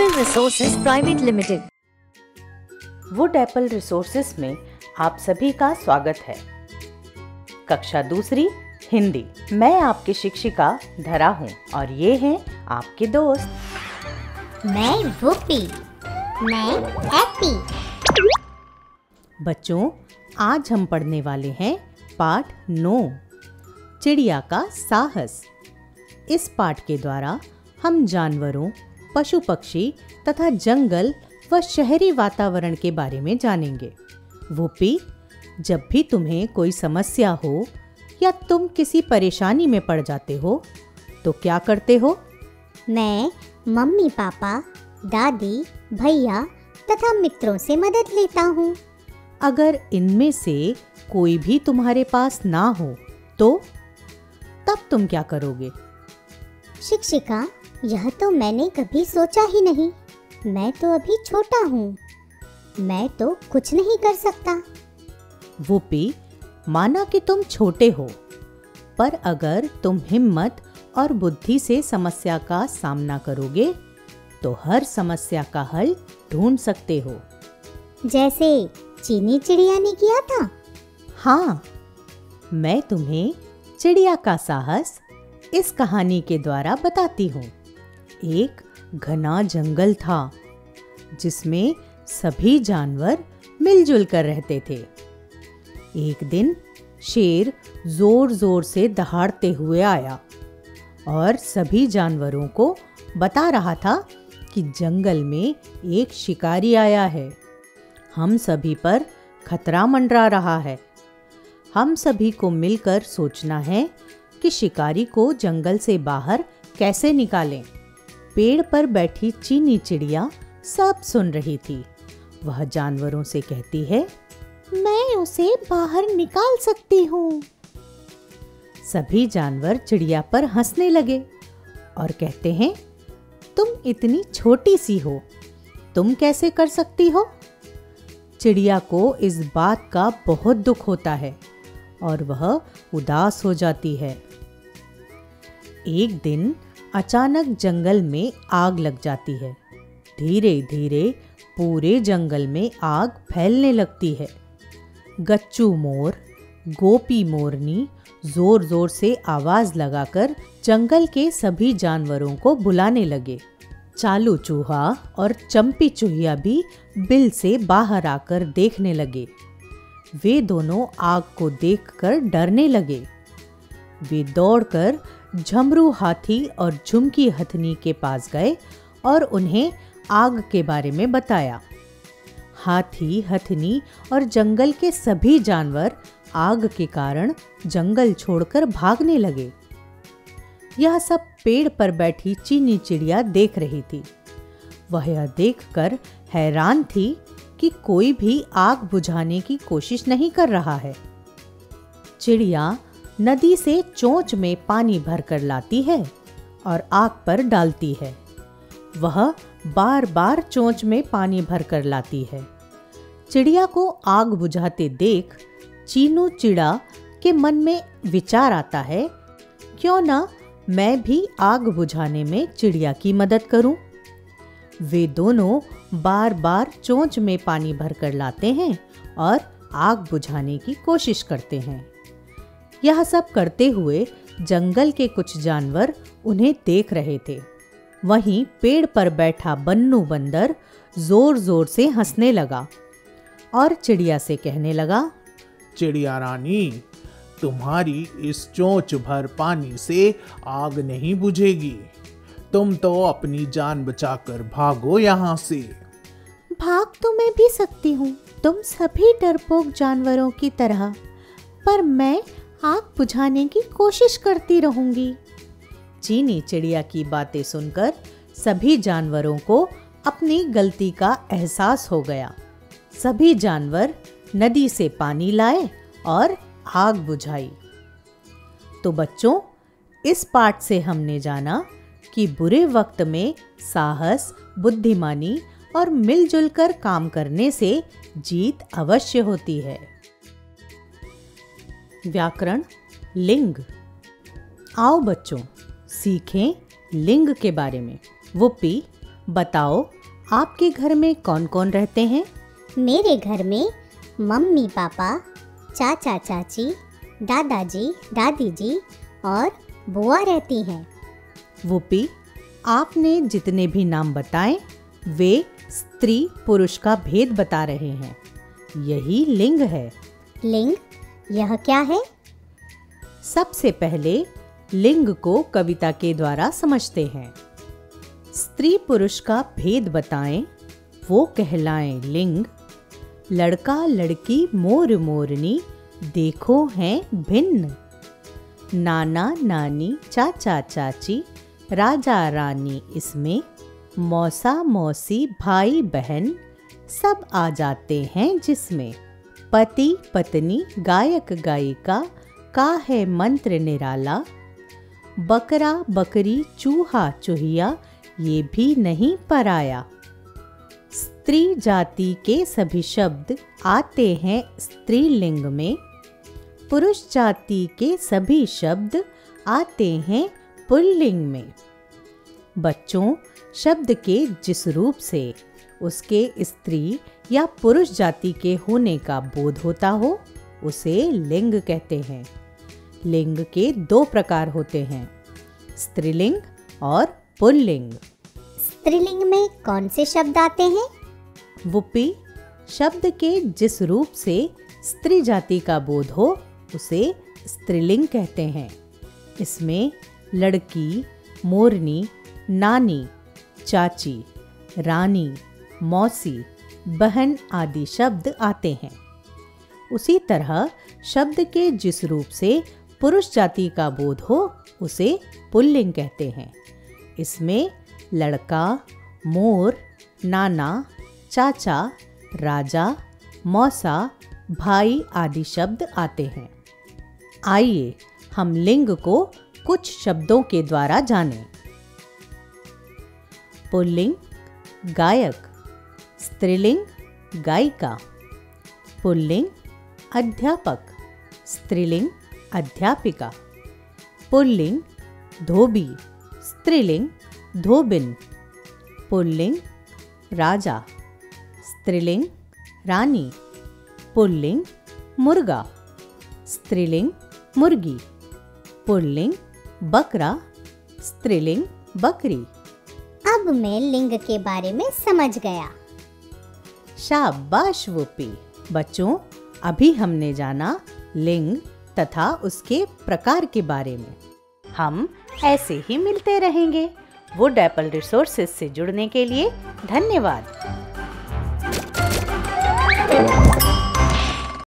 Apple resources private limited. Wood apple resources में आप सभी का स्वागत है। कक्षा दूसरी हिंदी। मैं आपकी शिक्षिका धरा हूँ और ये हैं आपके दोस्त। मैं वुप्पी। मैं एप्पी। बच्चों, आज हम पढ़ने वाले हैं पाठ 9, चिड़िया का साहस। इस पाठ के द्वारा हम जानवरों, पशु पक्षी तथा जंगल व शहरी वातावरण के बारे में जानेंगे। वुप्पी, जब भी तुम्हें कोई समस्या हो या तुम किसी परेशानी में पड़ जाते हो तो क्या करते हो? मैं मम्मी पापा, दादी, भैया तथा मित्रों से मदद लेता हूँ। अगर इनमें से कोई भी तुम्हारे पास ना हो तो तब तुम क्या करोगे? शिक्षिका, यह तो मैंने कभी सोचा ही नहीं। मैं तो अभी छोटा हूँ। मैं तो कुछ नहीं कर सकता। वुप्पी, माना कि तुम छोटे हो, पर अगर तुम हिम्मत और बुद्धि से समस्या का सामना करोगे तो हर समस्या का हल ढूंढ सकते हो। जैसे चीनी चिड़िया ने किया था। हाँ, मैं तुम्हें चिड़िया का साहस इस कहानी के द्वारा बताती हूँ। एक घना जंगल था जिसमें सभी जानवर मिलजुल कर रहते थे। एक दिन शेर जोर जोर से दहाड़ते हुए आया और सभी जानवरों को बता रहा था कि जंगल में एक शिकारी आया है। हम सभी पर खतरा मंडरा रहा है। हम सभी को मिलकर सोचना है कि शिकारी को जंगल से बाहर कैसे निकालें। पेड़ पर बैठी चीनी चिड़िया सब सुन रही थी। वह जानवरों से कहती है, मैं उसे बाहर निकाल सकती हूँ। सभी जानवर चिड़िया पर हंसने लगे और कहते हैं, तुम इतनी छोटी सी हो, तुम कैसे कर सकती हो? चिड़िया को इस बात का बहुत दुख होता है और वह उदास हो जाती है। एक दिन अचानक जंगल में आग लग जाती है। धीरे धीरे पूरे जंगल में आग फैलने लगती है। गच्चू मोर, गोपी मोरनी जोर जोर से आवाज लगाकर जंगल के सभी जानवरों को बुलाने लगे। चालू चूहा और चंपी चूहिया भी बिल से बाहर आकर देखने लगे। वे दोनों आग को देखकर डरने लगे। वे दौड़कर झमरू हाथी और झुमकी हथनी के पास गए और उन्हें आग के बारे में बताया। हाथी, हथनी और जंगल के सभी जानवर आग के कारण जंगल छोड़कर भागने लगे। यह सब पेड़ पर बैठी चीनी चिड़िया देख रही थी। वह यह देखकर हैरान थी कि कोई भी आग बुझाने की कोशिश नहीं कर रहा है। चिड़िया नदी से चोंच में पानी भरकर लाती है और आग पर डालती है। वह बार बार चोंच में पानी भरकर लाती है। चिड़िया को आग बुझाते देख चीनू चिड़ा के मन में विचार आता है, क्यों ना मैं भी आग बुझाने में चिड़िया की मदद करूं। वे दोनों बार बार चोंच में पानी भरकर लाते हैं और आग बुझाने की कोशिश करते हैं। यह सब करते हुए जंगल के कुछ जानवर उन्हें देख रहे थे। वहीं पेड़ पर बैठा बन्नू बंदर जोर जोर से हंसने लगा और चिड़िया से कहने लगा, चिड़िया रानी, तुम्हारी इस चोंच भर पानी से आग नहीं बुझेगी। तुम तो अपनी जान बचाकर भागो यहाँ से। भाग तो मैं भी सकती हूँ, तुम सभी डरपोक जानवरों की तरह, पर मैं आग बुझाने की कोशिश करती रहूंगी। चीनी चिड़िया की बातें सुनकर सभी जानवरों को अपनी गलती का एहसास हो गया। सभी जानवर नदी से पानी लाए और आग बुझाई। तो बच्चों, इस पाठ से हमने जाना कि बुरे वक्त में साहस, बुद्धिमानी और मिलजुल कर काम करने से जीत अवश्य होती है। व्याकरण लिंग। आओ बच्चों, सीखें लिंग के बारे में। वुप्पी, बताओ आपके घर में कौन कौन रहते हैं? मेरे घर में मम्मी पापा, चाचा चाची, दादाजी दादी जी और बुआ रहती हैं। वुपी, आपने जितने भी नाम बताए वे स्त्री पुरुष का भेद बता रहे हैं। यही लिंग है। लिंग, यह क्या है? सबसे पहले लिंग को कविता के द्वारा समझते हैं। स्त्री पुरुष का भेद बताएं, वो कहलाएं लिंग। लड़का लड़की मोर मोरनी, देखो हैं भिन्न। नाना नानी चाचा चाची, राजा रानी इसमें। मौसा मौसी भाई बहन, सब आ जाते हैं जिसमें। पति पत्नी गायक गायिका, का है मंत्र निराला। बकरा बकरी चूहा चूहिया, ये भी नहीं पराया। स्त्री जाति के सभी शब्द आते हैं स्त्रीलिंग में। पुरुष जाति के सभी शब्द आते हैं पुल्लिंग में। बच्चों, शब्द के जिस रूप से उसके स्त्री या पुरुष जाति के होने का बोध होता हो, उसे लिंग कहते हैं। लिंग के 2 प्रकार होते हैं, स्त्रीलिंग और पुल्लिंग। स्त्रीलिंग में कौन से शब्द आते हैं? वुपी, शब्द के जिस रूप से स्त्री जाति का बोध हो, उसे स्त्रीलिंग कहते हैं। इसमें लड़की, मोरनी, नानी, चाची, रानी, मौसी, बहन आदि शब्द आते हैं। उसी तरह शब्द के जिस रूप से पुरुष जाति का बोध हो, उसे पुल्लिंग कहते हैं। इसमें लड़का, मोर, नाना, चाचा, राजा, मौसा, भाई आदि शब्द आते हैं। आइए हम लिंग को कुछ शब्दों के द्वारा जानें। पुल्लिंग गायक, स्त्रीलिंग गायिका। पुल्लिंग अध्यापक, स्त्रीलिंग अध्यापिका। पुल्लिंग धोबी, स्त्रीलिंग धोबिन। पुल्लिंग राजा, स्त्रीलिंग रानी। पुल्लिंग मुर्गा, स्त्रीलिंग मुर्गी। पुल्लिंग बकरा, स्त्रीलिंग बकरी। अब मैं लिंग के बारे में समझ गया। शाबाश वुपी। बच्चों, अभी हमने जाना लिंग तथा उसके प्रकार के बारे में। हम ऐसे ही मिलते रहेंगे। वुड एप्पल रिसोर्सेज से जुड़ने के लिए धन्यवाद।